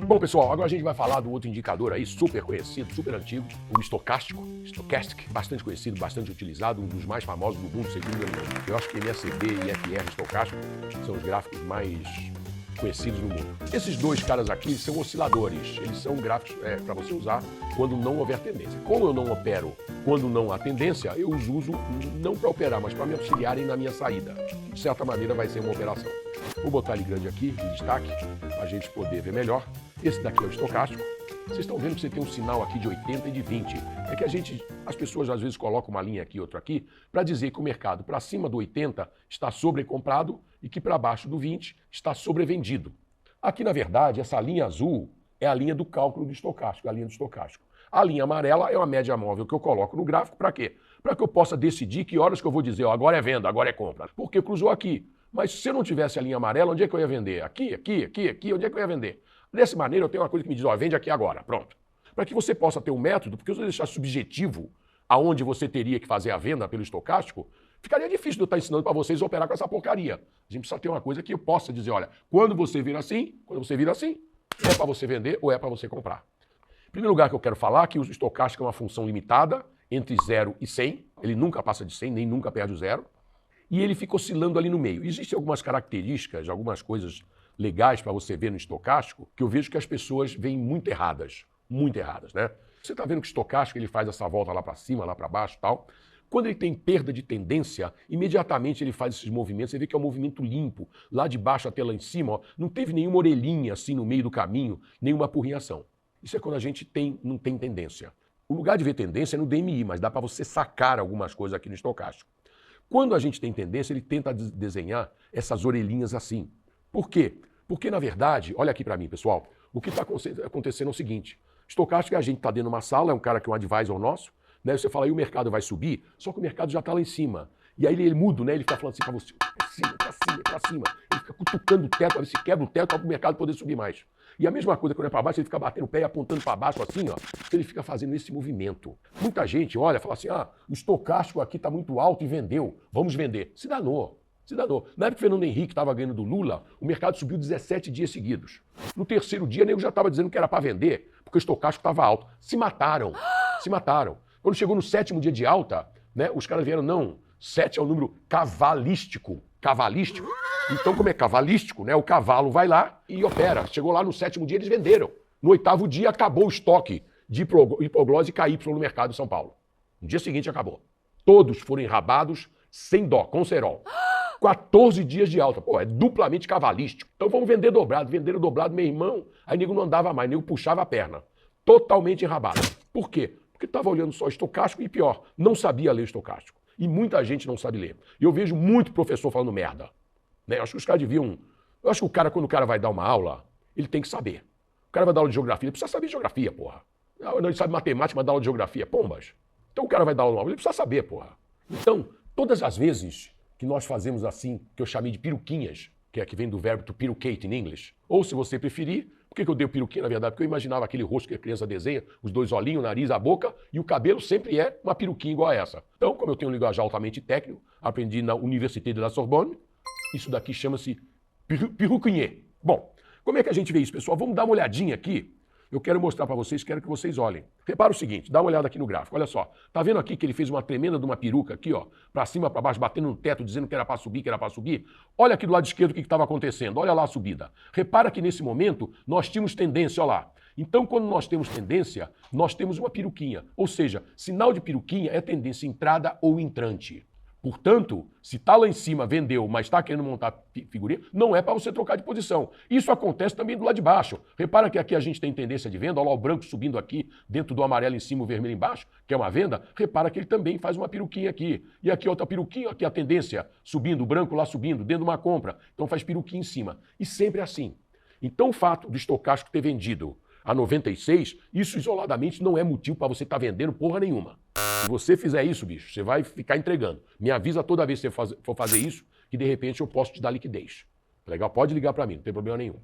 Bom, pessoal, agora a gente vai falar do outro indicador aí, super conhecido, super antigo, o estocástico, Stochastic, bastante conhecido, bastante utilizado, um dos mais famosos do mundo, segundo eu acho que MACD e FR estocástico são os gráficos mais conhecidos no mundo. Esses dois caras aqui são osciladores, eles são gráficos para você usar quando não houver tendência. Como eu não opero quando não há tendência, eu os uso não para operar, mas para me auxiliarem na minha saída. De certa maneira vai ser uma operação. Vou botar ele grande aqui, em destaque, para a gente poder ver melhor. Esse daqui é o estocástico. Vocês estão vendo que você tem um sinal aqui de 80 e de 20. É que as pessoas às vezes colocam uma linha aqui e outra aqui para dizer que o mercado para cima do 80 está sobrecomprado e que para baixo do 20 está sobrevendido. Aqui, na verdade, essa linha azul é a linha do cálculo do estocástico, a linha do estocástico. A linha amarela é uma média móvel que eu coloco no gráfico para quê? Para que eu possa decidir que horas que eu vou dizer, ó, agora é venda, agora é compra. Porque cruzou aqui. Mas se eu não tivesse a linha amarela, onde é que eu ia vender? Aqui, onde é que eu ia vender? Dessa maneira, eu tenho uma coisa que me diz, ó, vende aqui agora, pronto. Para que você possa ter um método, porque se eu deixar subjetivo aonde você teria que fazer a venda pelo estocástico, ficaria difícil de eu estar ensinando para vocês a operar com essa porcaria. A gente precisa ter uma coisa que eu possa dizer, olha, quando você vira assim, é para você vender ou é para você comprar. Em primeiro lugar que eu quero falar que o estocástico é uma função limitada entre 0 e 100, ele nunca passa de 100, nem nunca perde o 0, e ele fica oscilando ali no meio. Existem algumas características, algumas coisas legais para você ver no estocástico, que eu vejo que as pessoas veem muito erradas, né? Você está vendo que o estocástico ele faz essa volta lá para cima, lá para baixo e tal. Quando ele tem perda de tendência, imediatamente ele faz esses movimentos, você vê que é um movimento limpo, lá de baixo até lá em cima, ó, não teve nenhuma orelhinha assim no meio do caminho, nenhuma apurrinhação. Isso é quando a gente não tem tendência. O lugar de ver tendência é no DMI, mas dá para você sacar algumas coisas aqui no estocástico. Quando a gente tem tendência, ele tenta desenhar essas orelhinhas assim. Por quê? Porque, na verdade, olha aqui para mim, pessoal, o que está acontecendo é o seguinte, estocástico é a gente está dentro de uma sala, é um cara que é um advisor nosso, né? Você fala, aí o mercado vai subir, só que o mercado já está lá em cima. E aí ele muda, né? Ele fica falando assim para você, para cima. Ele fica cutucando o teto, para ver se quebra o teto para o mercado poder subir mais. E a mesma coisa quando é para baixo, ele fica batendo o pé e apontando para baixo assim, ó. Ele fica fazendo esse movimento. Muita gente olha e fala assim, o estocástico aqui está muito alto e vendeu, vamos vender. Se danou. Na época que o Fernando Henrique estava ganhando do Lula, o mercado subiu 17 dias seguidos. No terceiro dia, o nego já estava dizendo que era para vender, porque o estocástico estava alto. Se mataram. Quando chegou no 7º dia de alta, né, os caras vieram, não, 7 é o número cavalístico. Então, como é cavalístico, né, o cavalo vai lá e opera. Chegou lá no 7º dia, eles venderam. No 8º dia, acabou o estoque de hipoglose e KY no mercado de São Paulo. No dia seguinte, acabou. Todos foram enrabados sem dó, com cerol. 14 dias de alta. Pô, é duplamente cavalístico. Então vamos vender dobrado. Venderam dobrado, meu irmão. Aí nego não andava mais, nego puxava a perna. Totalmente enrabado. Por quê? Porque estava olhando só estocástico e pior, não sabia ler estocástico. E muita gente não sabe ler. E eu vejo muito professor falando merda. Né? Eu acho que os caras deviam... Eu acho que quando o cara vai dar uma aula, ele tem que saber. O cara vai dar aula de geografia, ele precisa saber de geografia, porra. Não, ele sabe matemática, mas dá aula de geografia. Pombas. Então o cara vai dar aula, ele precisa saber, porra. Então, todas as vezes que nós fazemos assim, que eu chamei de peruquinhas, que é que vem do verbo to perucate in English, ou se você preferir, por que eu dei o peruquinha, na verdade? Porque eu imaginava aquele rosto que a criança desenha, os dois olhinhos, o nariz, a boca, e o cabelo sempre é uma peruquinha igual a essa. Então, como eu tenho um linguajar altamente técnico, aprendi na Université de la Sorbonne, isso daqui chama-se peruquinha. Bom, como é que a gente vê isso, pessoal? Vamos dar uma olhadinha aqui. Eu quero mostrar para vocês, quero que vocês olhem. Repara o seguinte, dá uma olhada aqui no gráfico, olha só. Tá vendo aqui que ele fez uma tremenda de uma peruca aqui, ó, para cima, para baixo, batendo no teto, dizendo que era para subir, Olha aqui do lado esquerdo o que estava acontecendo, olha lá a subida. Repara que nesse momento nós tínhamos tendência, olha lá. Então, quando nós temos tendência, nós temos uma peruquinha. Ou seja, sinal de peruquinha é tendência entrada ou entrante. Portanto, se está lá em cima, vendeu, mas está querendo montar figurinha, não é para você trocar de posição. Isso acontece também do lado de baixo. Repara que aqui a gente tem tendência de venda, olha lá o branco subindo aqui, dentro do amarelo em cima, o vermelho embaixo, que é uma venda. Repara que ele também faz uma peruquinha aqui. E aqui outra peruquinha, aqui a tendência subindo, o branco lá subindo, dentro de uma compra. Então faz peruquinha em cima. E sempre assim. Então o fato do estocástico ter vendido a 96, isso isoladamente não é motivo para você estar vendendo porra nenhuma. Se você fizer isso, bicho, você vai ficar entregando. Me avisa toda vez que você for fazer isso, que de repente eu posso te dar liquidez. Legal? Pode ligar para mim, não tem problema nenhum.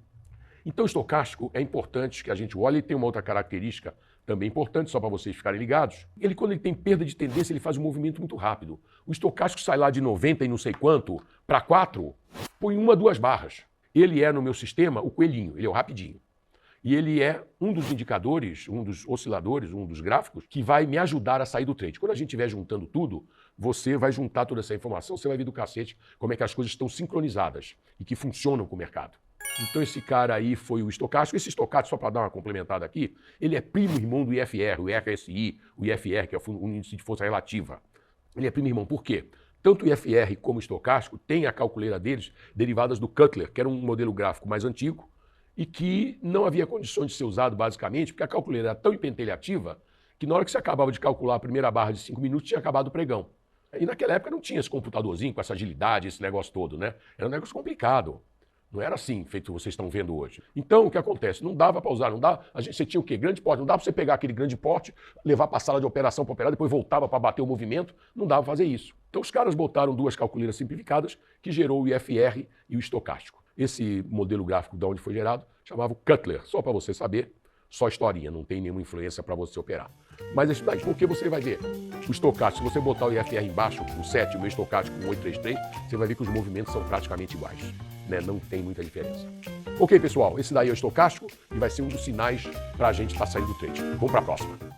Então o estocástico é importante que a gente olhe, e tem uma outra característica também importante, só para vocês ficarem ligados. Quando ele tem perda de tendência, ele faz um movimento muito rápido. O estocástico sai lá de 90 e não sei quanto para 4, põe 1 a 2 barras. Ele é, no meu sistema, o coelhinho, ele é o rapidinho. E ele é um dos indicadores, um dos osciladores, um dos gráficos que vai me ajudar a sair do trade. Quando a gente estiver juntando tudo, você vai juntar toda essa informação, você vai ver do cacete como é que as coisas estão sincronizadas e que funcionam com o mercado. Então esse cara aí foi o estocástico. Esse estocástico, só para dar uma complementada aqui, ele é primo irmão do IFR, o RSI, o IFR, que é o índice de força relativa. Ele é primo irmão. Por quê? Tanto o IFR como o estocástico têm a calculeira deles derivadas do Cutler, que era um modelo gráfico mais antigo e que não havia condições de ser usado basicamente porque a calculeira era tão hipertelhativa que na hora que você acabava de calcular a primeira barra de 5 minutos tinha acabado o pregão. E naquela época não tinha esse computadorzinho com essa agilidade, esse negócio todo, né? Era um negócio complicado. Não era assim, feito que vocês estão vendo hoje. Então, o que acontece? Não dava para usar, não dá. Você tinha o quê? Grande porte. Não dava para você pegar aquele grande porte, levar para a sala de operação para operar, depois voltava para bater o movimento. Não dava para fazer isso. Então, os caras botaram duas calculeiras simplificadas que gerou o IFR e o estocástico. Esse modelo gráfico de onde foi gerado chamava o Cutler, só para você saber. Só historinha, não tem nenhuma influência para você operar. Mas é isso daí, porque você vai ver o estocástico, se você botar o IFR embaixo, o 7, o meu estocástico com 833, você vai ver que os movimentos são praticamente iguais. Né? Não tem muita diferença. Ok, pessoal, esse daí é o estocástico e vai ser um dos sinais para a gente estar saindo do trade. Vamos para a próxima.